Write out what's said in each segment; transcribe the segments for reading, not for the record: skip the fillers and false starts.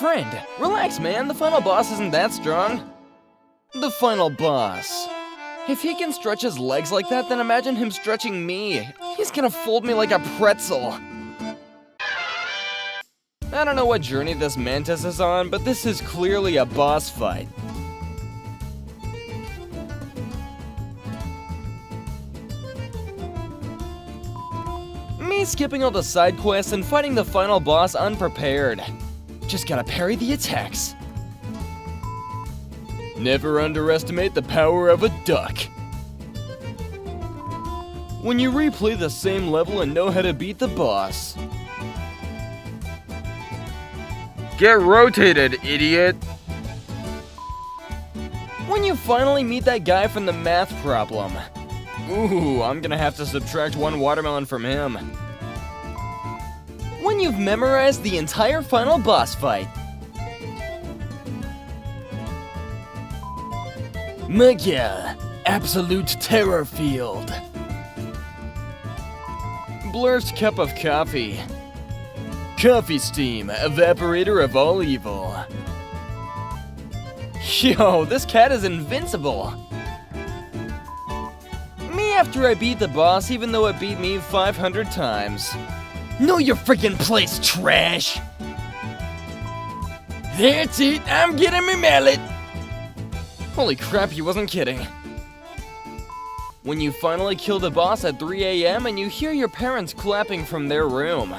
Friend, relax man, the final boss isn't that strong. The final boss. If he can stretch his legs like that, then imagine him stretching me. He's gonna fold me like a pretzel. I don't know what journey this mantis is on, but this is clearly a boss fight. Me skipping all the side quests and fighting the final boss unprepared. Just gotta parry the attacks. Never underestimate the power of a duck. When you replay the same level and know how to beat the boss. Get rotated, idiot! When you finally meet that guy from the math problem. Ooh, I'm gonna have to subtract one watermelon from him. When you've memorized the entire final boss fight. Mega Absolute Terror Field. Blur's cup of coffee. Coffee steam, evaporator of all evil. Yo, this cat is invincible. Me after I beat the boss, even though it beat me 500 times. Know your freaking place, trash! That's it, I'm getting me mallet! Holy crap, he wasn't kidding. When you finally kill the boss at 3 AM and you hear your parents clapping from their room.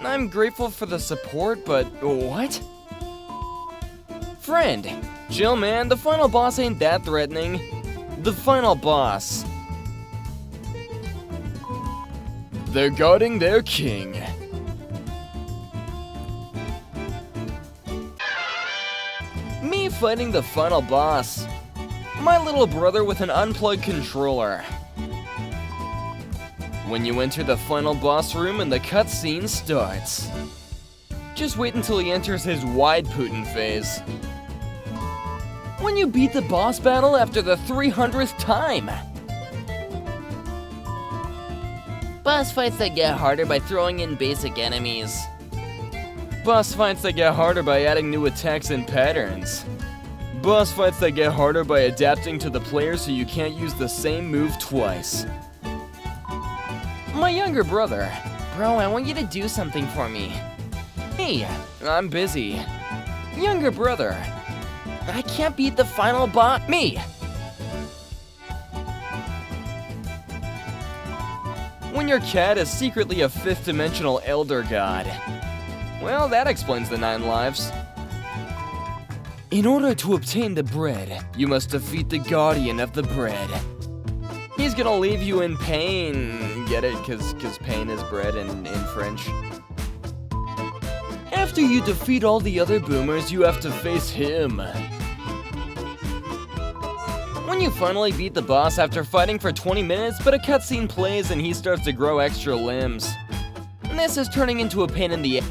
I'm grateful for the support, but what? Friend, chill man, the final boss ain't that threatening. The final boss. They're guarding their king. Me fighting the final boss. My little brother with an unplugged controller. When you enter the final boss room and the cutscene starts. Just wait until he enters his wide Putin phase. When you beat the boss battle after the 300th time. Boss fights that get harder by throwing in basic enemies. Boss fights that get harder by adding new attacks and patterns. Boss fights that get harder by adapting to the player so you can't use the same move twice. My younger brother. Bro, I want you to do something for me. Hey, I'm busy. Younger brother. I can't beat the final boss. Me! When your cat is secretly a 5th dimensional elder god. Well, that explains the 9 lives. In order to obtain the bread, you must defeat the guardian of the bread. He's gonna leave you in pain. Get it? Cause pain is bread in French. After you defeat all the other boomers, you have to face him. When you finally beat the boss after fighting for 20 minutes, but a cutscene plays and he starts to grow extra limbs. This is turning into a pain in the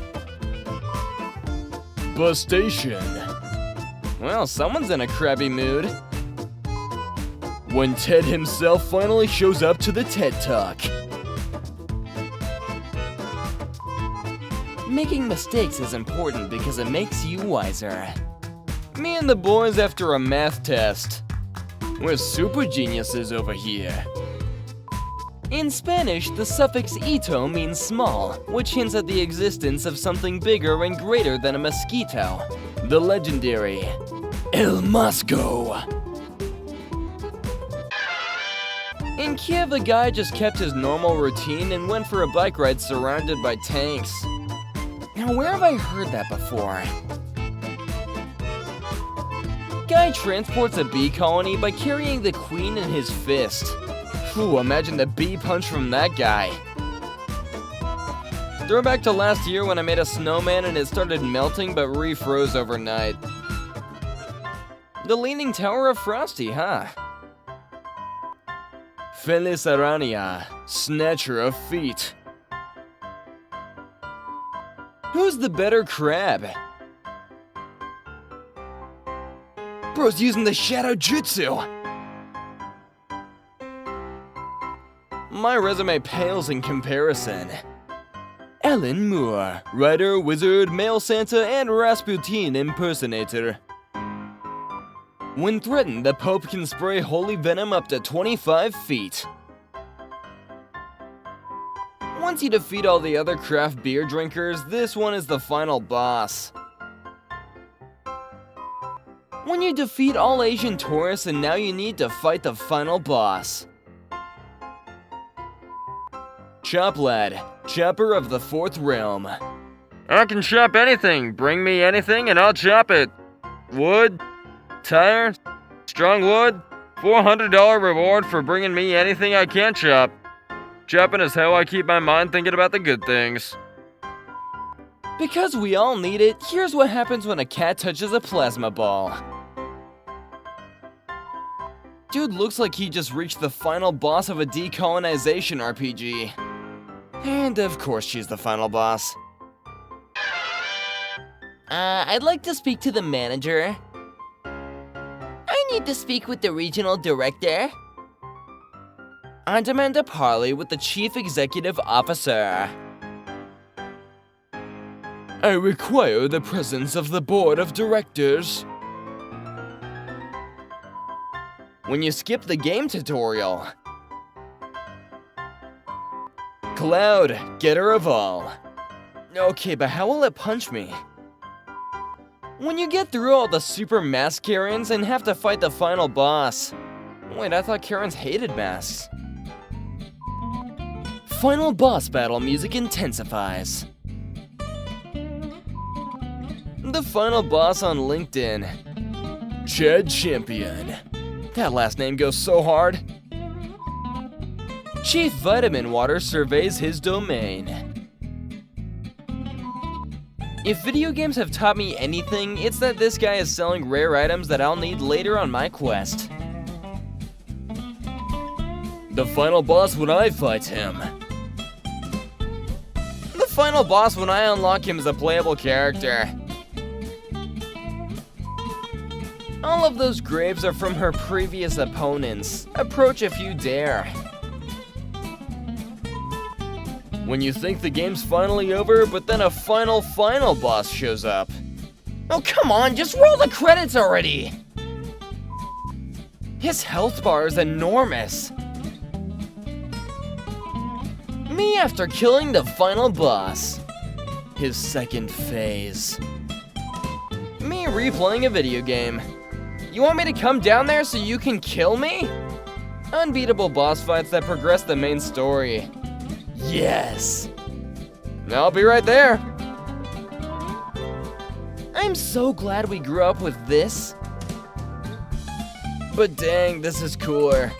bus station. Well, someone's in a crabby mood. When Ted himself finally shows up to the TED Talk. Making mistakes is important because it makes you wiser. Me and the boys after a math test. We're super geniuses over here. In Spanish, the suffix ito means small, which hints at the existence of something bigger and greater than a mosquito. The legendary El Mosco. In Kiev, a guy just kept his normal routine and went for a bike ride surrounded by tanks. Now, where have I heard that before? Guy transports a bee colony by carrying the queen in his fist. Ooh, imagine the bee punch from that guy. Throwback to last year when I made a snowman and it started melting but refroze overnight. The Leaning Tower of Frosty, huh? Felis Arania, Snatcher of Feet. Who's the better crab? Bro's using the Shadow Jutsu! My resume pales in comparison. Alan Moore, writer, wizard, male Santa, and Rasputin impersonator. When threatened, the Pope can spray holy venom up to 25 feet. Once you defeat all the other craft beer drinkers, this one is the final boss. When you defeat all Asian tourists, and now you need to fight the final boss. Chop Lad, chopper of the fourth realm. I can chop anything. Bring me anything and I'll chop it. Wood, tire, strong wood, $400 reward for bringing me anything I can chop. Chopping is how I keep my mind thinking about the good things. Because we all need it, here's what happens when a cat touches a plasma ball. Dude looks like he just reached the final boss of a decolonization RPG. And of course she's the final boss. I'd like to speak to the manager. I need to speak with the regional director. I demand a parley with the chief executive officer. I require the presence of the board of directors. When you skip the game tutorial. Cloud, getter of all. Okay, but how will it punch me? When you get through all the super mask Karens and have to fight the final boss. Wait, I thought Karens hated masks. Final boss battle music intensifies. The final boss on LinkedIn. Chad Champion. That last name goes so hard. Chief Vitamin Water surveys his domain. If video games have taught me anything, it's that this guy is selling rare items that I'll need later on my quest. The final boss when I fight him. The final boss when I unlock him as a playable character. All of those graves are from her previous opponents. Approach if you dare. When you think the game's finally over, but then a final boss shows up. Oh, come on, just roll the credits already! His health bar is enormous. Me after killing the final boss. His second phase. Me replaying a video game. You want me to come down there so you can kill me? Unbeatable boss fights that progress the main story. Yes! I'll be right there. I'm so glad we grew up with this. But dang, this is cooler.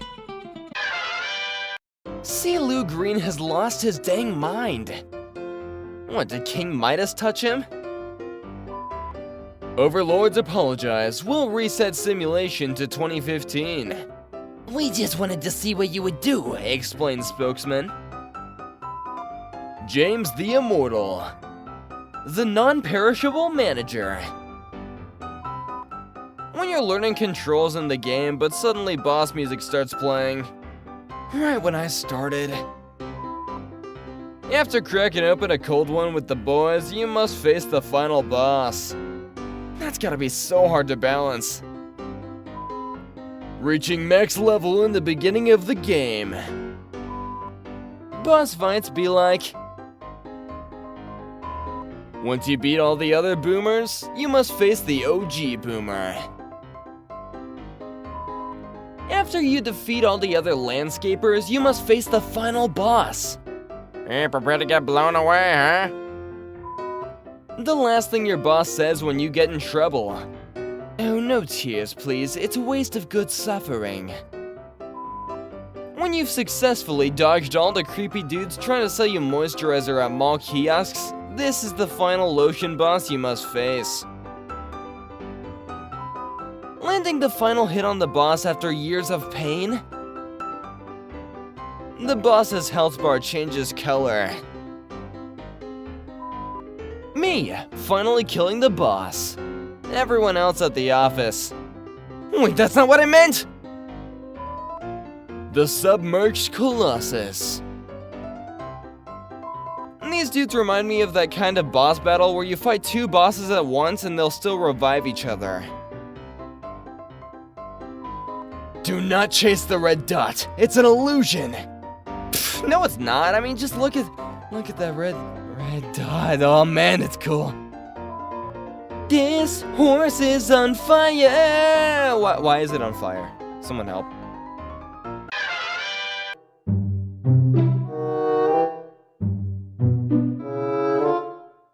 See, Lou Green has lost his dang mind. What, did King Midas touch him? Overlords apologize. We'll reset simulation to 2015. We just wanted to see what you would do, explained spokesman. James the Immortal. The non-perishable manager. When you're learning controls in the game, but suddenly boss music starts playing. Right when I started. After cracking open a cold one with the boys, you must face the final boss. That's gotta be so hard to balance. Reaching max level in the beginning of the game. Boss fights be like... Once you beat all the other boomers, you must face the OG boomer. After you defeat all the other landscapers, you must face the final boss. Prepare to get blown away, huh? The last thing your boss says when you get in trouble. Oh, no tears, please. It's a waste of good suffering. When you've successfully dodged all the creepy dudes trying to sell you moisturizer at mall kiosks, this is the final lotion boss you must face. Landing the final hit on the boss after years of pain. The boss's health bar changes color. Me, finally killing the boss. Everyone else at the office. Wait, that's not what I meant! The submerged Colossus. The these dudes remind me of that kind of boss battle where you fight two bosses at once and they'll still revive each other. Do not chase the red dot. It's an illusion. Pfft, no, it's not. I mean, just look at that red dot. Oh man, it's cool. This horse is on fire. Why is it on fire? Someone help.